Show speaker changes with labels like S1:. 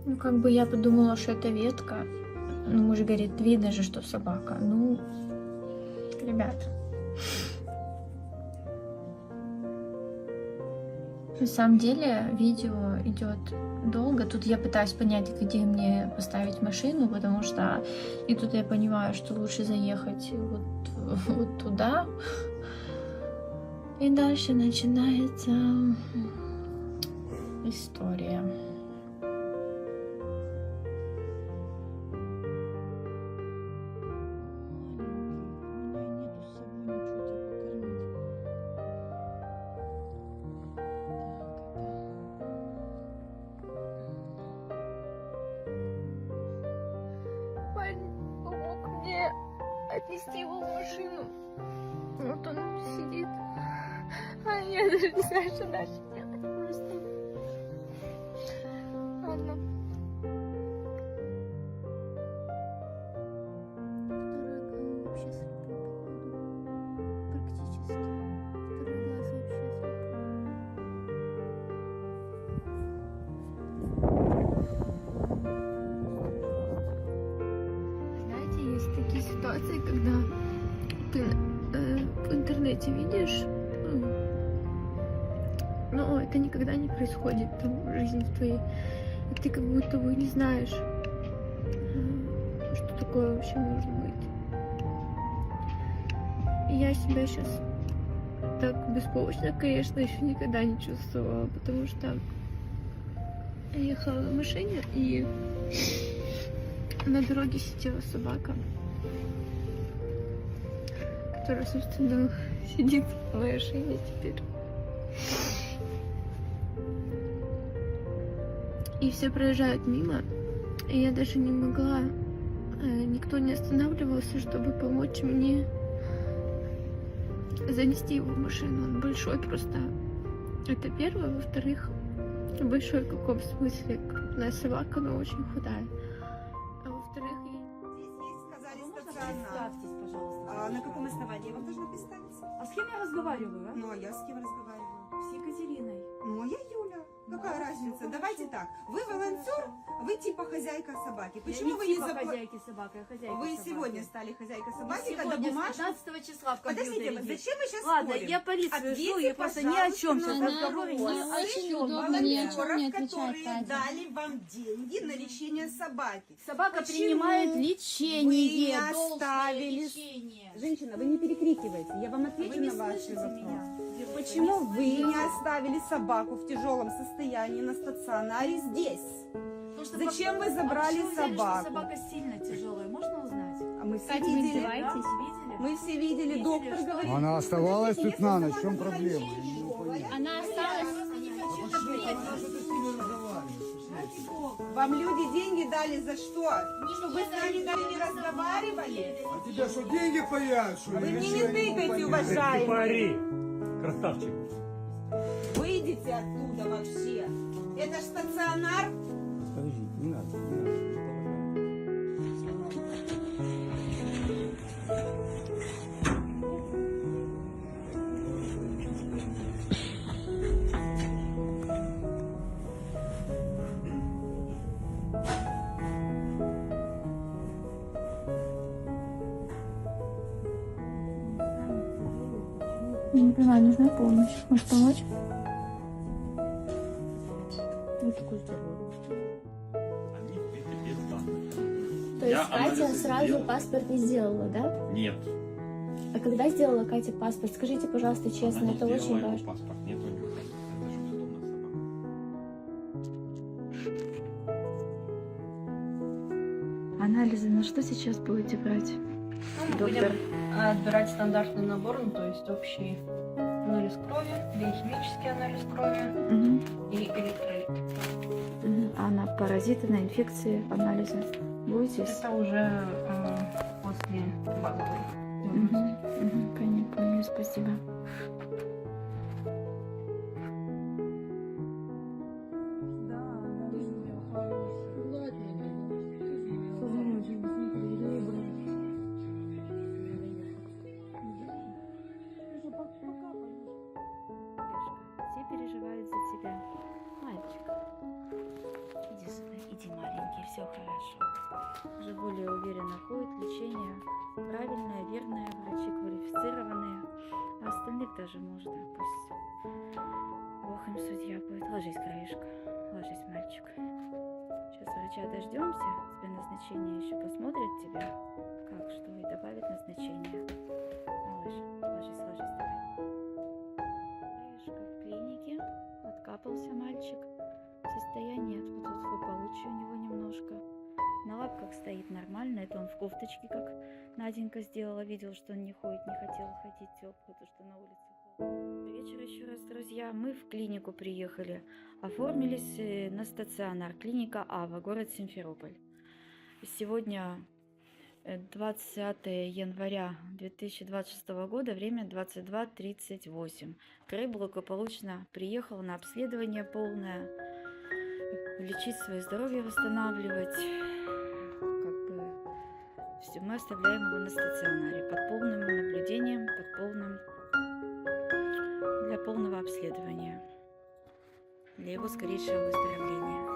S1: Ну, как бы я подумала, что это ветка. Ну, муж говорит, видно же, что собака. Ну, ребята. На самом деле видео идет долго. Тут я пытаюсь понять, где мне поставить машину, потому что и тут я понимаю, что лучше заехать вот туда. И дальше начинается история. Парень помог мне отнести его в машину. Вот он сидит. А я даже не знаю, что дальше делать. Просто. Ладно. Которая вообще слепа, походу. Практически. Второй глаз вообще Знаете, есть такие ситуации, когда ты в интернете видишь, но это никогда не происходит там в жизни твоей. И ты как будто бы не знаешь, что такое вообще может быть. И я себя сейчас так беспомощно, конечно, еще никогда не чувствовала, потому что я ехала в машине, и на дороге сидела собака, которая, собственно, сидит в моей шее теперь. И все проезжают мимо, и я даже не могла, никто не останавливался, чтобы помочь мне занести его в машину. Он большой просто. Это первое. Во-вторых, большой в каком смысле? Крупная собака, но очень худая. А во-вторых,
S2: Здесь есть, сказали,
S3: Можно
S2: стационар.
S3: представьтесь, пожалуйста.
S2: А на каком основании вам должно представиться?
S3: А с кем я разговариваю, а?
S2: Ну, а я с кем разговариваю?
S3: С Екатериной.
S2: Ну, а я Юля. Какая
S3: Ну,
S2: разница?
S3: хорошо.
S2: Давайте так. Вы волонтер, вы типа хозяйка собаки. Почему
S3: Я
S2: вы
S3: не
S2: не
S3: типа
S2: заплатили?
S3: хозяйки собаки, а хозяйка
S2: Вы
S3: собаки.
S2: сегодня стали хозяйкой собаки, когда
S3: Сегодня, с
S2: бумажку...
S3: 15 числа в компьютере
S2: Подождите,
S3: есть.
S2: зачем мы сейчас
S3: Ладно,
S2: спорим?
S3: я полицию вызову,
S2: Ответьте,
S3: я просто ни о чем сейчас
S2: пожалуйста, на
S3: разговариваю, ни
S2: вопрос.
S3: о
S4: очень
S3: чем.
S4: удобно, ни о чем
S2: Волонтеров,
S4: не отвечает
S2: которые
S4: Катя.
S2: дали вам деньги на лечение собаки.
S3: Собака
S2: Почему
S3: принимает
S2: вы
S3: лечение,
S2: не
S3: должное
S2: оставили...
S3: лечение.
S2: Женщина, вы не перекрикивайте, я вам отвечу
S3: Вы не
S2: на ваши
S3: слышите
S2: вопросы.
S3: меня?
S2: Почему вы не оставили собаку в тяжелом состоянии на стационаре здесь?
S3: Потому что
S2: Зачем вы
S3: А
S2: забрали
S3: почему взяли, что
S2: собаку?
S3: собака сильно тяжелая, можно узнать?
S2: А мы все
S4: Катя, вы
S2: видели.
S4: издеваетесь?
S3: Да, видели?
S2: Мы все видели,
S3: Видели,
S2: доктор
S3: что
S2: говорит.
S5: Она оставалась тут на ночь, в чем
S2: Собака
S5: проблема?
S2: тяжелая.
S4: Она осталась.
S2: Вам люди деньги дали за что? Чтобы вы с нами даже не разговаривали?
S5: А тебя что, деньги паят, что ли?
S2: Вы
S5: Или
S2: мне
S5: что,
S2: не
S5: я могу
S2: тыкайте,
S5: понять?
S2: уважаемые.
S6: Пари, красавчик.
S2: Выйдите оттуда вообще. Это ж стационар.
S5: Подожди, не надо, не надо.
S1: я не понимаю, нужна помощь. Может помочь? То есть
S6: Я
S1: Катя
S6: анализы
S1: сразу
S6: сделала.
S1: паспорт не сделала, да?
S6: Нет.
S1: А когда сделала Катя паспорт? Скажите, пожалуйста, честно,
S6: Она не
S1: это
S6: сделала
S1: очень
S6: его
S1: важно.
S6: паспорт. Нет у нее. Это же бездомная собака.
S1: Анализы на что сейчас будете брать?
S7: Мы будем отбирать стандартный набор, ну, то есть общий анализ крови, биохимический анализ крови и электролит.
S1: А на паразиты, на инфекции анализы будете?
S7: Это уже после базовой.
S1: Поняла, спасибо. Все
S3: переживают за тебя. Мальчик. Иди сюда, иди, маленький, все хорошо. Уже более уверенно ходит, лечение правильное, верное, врачи квалифицированные. А остальных даже можно, пусть Бог им судья будет. Ложись, краешка, ложись, мальчик. Сейчас врача дождемся, тебе назначение еще посмотрит тебя, как, что, и добавит назначение. Малыш, ложись, давай. Краешка в клинике, откапался мальчик. Состояние получше у него немножко. На лапках стоит нормально, это он в кофточке, как Наденька сделала, видел, что он не ходит, не хотел ходить теплый, потому что на улице холодно. Добрый вечер еще раз, друзья. Мы в клинику приехали, оформились на стационар. Клиника АВА, город Симферополь. Сегодня 20 января 2026 года, время 22:38. Крей благополучно приехал на обследование полное, лечить свое здоровье, восстанавливать. Все, мы оставляем его на стационаре под полным наблюдением, для полного обследования, для его скорейшего выздоровления.